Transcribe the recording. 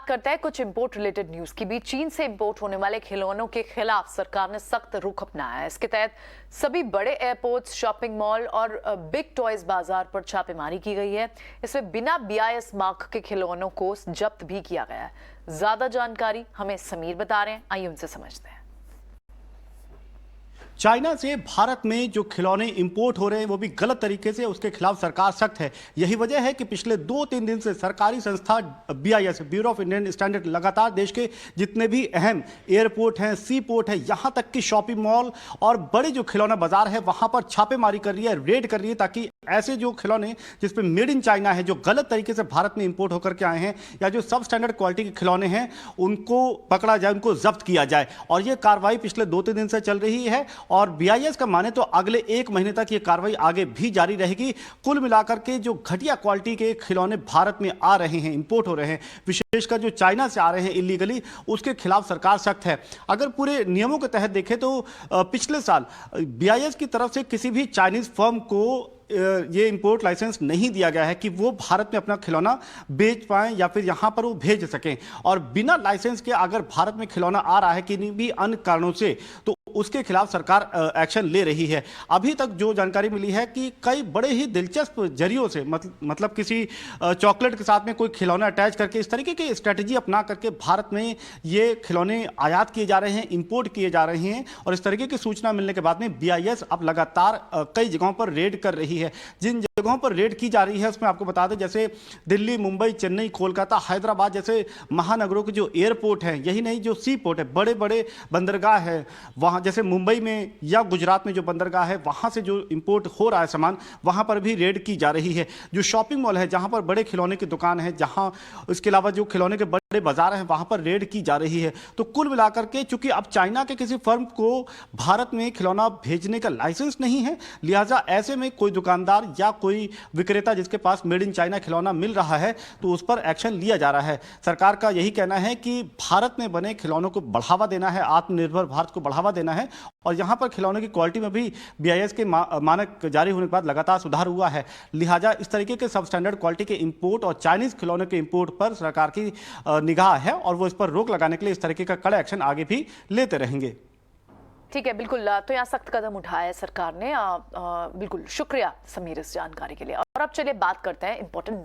बात करते हैं कुछ इंपोर्ट रिलेटेड न्यूज की भी। चीन से इंपोर्ट होने वाले खिलौनों के खिलाफ सरकार ने सख्त रुख अपनाया है। इसके तहत सभी बड़े एयरपोर्ट्स, शॉपिंग मॉल और बिग टॉयज बाजार पर छापेमारी की गई है। इसमें बिना BIS मार्क के खिलौनों को जब्त भी किया गया है। ज्यादा जानकारी हमें समीर बता रहे हैं, आइए उनसे समझते हैं। चाइना से भारत में जो खिलौने इंपोर्ट हो रहे हैं वो भी गलत तरीके से, उसके खिलाफ सरकार सख्त है। यही वजह है कि पिछले 2-3 दिन से सरकारी संस्था BIS, bureau of Indian standard, लगातार देश के जितने भी अहम एयरपोर्ट हैं, सी पोर्ट है, यहाँ तक कि शॉपिंग मॉल और बड़े जो खिलौना बाजार है वहाँ पर छापेमारी कर रही है, रेड कर रही है, ताकि ऐसे जो खिलौने जिसपे मेड इन चाइना है, जो गलत तरीके से भारत में इंपोर्ट होकर के आए हैं, या जो सब स्टैंडर्ड क्वालिटी के खिलौने हैं, उनको पकड़ा जाए, उनको जब्त किया जाए। और ये कार्रवाई पिछले 2-3 दिन से चल रही है और BIS का माने तो अगले 1 महीने तक ये कार्रवाई आगे भी जारी रहेगी। कुल मिलाकर के जो घटिया क्वालिटी के खिलौने भारत में आ रहे हैं, इंपोर्ट हो रहे हैं, विशेषकर जो चाइना से आ रहे हैं इलीगली, उसके खिलाफ सरकार सख्त है। अगर पूरे नियमों के तहत देखें तो पिछले साल BIS की तरफ से किसी भी चाइनीज फर्म को ये इंपोर्ट लाइसेंस नहीं दिया गया है कि वो भारत में अपना खिलौना बेच पाएं या फिर यहां पर वो भेज सकें। और बिना लाइसेंस के अगर भारत में खिलौना आ रहा है किन्हीं भी अन्य कारणों से, तो उसके खिलाफ सरकार एक्शन ले रही है। अभी तक जो जानकारी मिली है कि कई बड़े ही दिलचस्प जरियों से, मतलब किसी चॉकलेट के साथ में कोई खिलौना अटैच करके, इस तरीके की स्ट्रेटजी अपना करके भारत में ये खिलौने आयात किए जा रहे हैं, इंपोर्ट किए जा रहे हैं। और इस तरीके की सूचना मिलने के बाद में BIS अब लगातार कई जगहों पर रेड कर रही है। जिन जगहों पर रेड की जा रही है उसमें आपको बता दें, जैसे दिल्ली, मुंबई, चेन्नई, कोलकाता, हैदराबाद जैसे महानगरों के जो एयरपोर्ट हैं, यही नहीं जो सी पोर्ट है, बड़े बड़े बंदरगाह है, वहाँ जैसे मुंबई में या गुजरात में जो बंदरगाह है, वहाँ से जो इंपोर्ट हो रहा है सामान, वहाँ पर भी रेड की जा रही है। जो शॉपिंग मॉल है, जहाँ पर बड़े खिलौने की दुकान है, जहाँ इसके अलावा जो खिलौने के बड़े बाजार हैं, वहाँ पर रेड की जा रही है। तो कुल मिलाकर के चूंकि अब चाइना के किसी फर्म को भारत में खिलौना भेजने का लाइसेंस नहीं है, लिहाजा ऐसे में कोई दुकानदार या कोई विक्रेता जिसके पास मेड इन चाइना खिलौना मिल रहा है तो उस पर एक्शन लिया जा रहा है। सरकार का यही कहना है कि भारत में बने खिलौनों को बढ़ावा देना है, आत्मनिर्भर भारत को बढ़ावा देना है। और यहाँ पर खिलौनों की क्वालिटी में भी BIS के मानक जारी होने के बाद लगातार सुधार हुआ है। लिहाजा इस तरीके के सब स्टैंडर्ड क्वालिटी के इंपोर्ट और चाइनीज खिलौनों के इंपोर्ट पर सरकार की निगाह है और वो इस पर रोक लगाने के लिए इस तरीके का कड़ा एक्शन आगे भी लेते रहेंगे। ठीक है, बिल्कुल। तो यहाँ सख्त कदम उठाया है सरकार ने। बिल्कुल शुक्रिया समीर इस जानकारी के लिए। और अब चलिए बात करते हैं इंपॉर्टेंट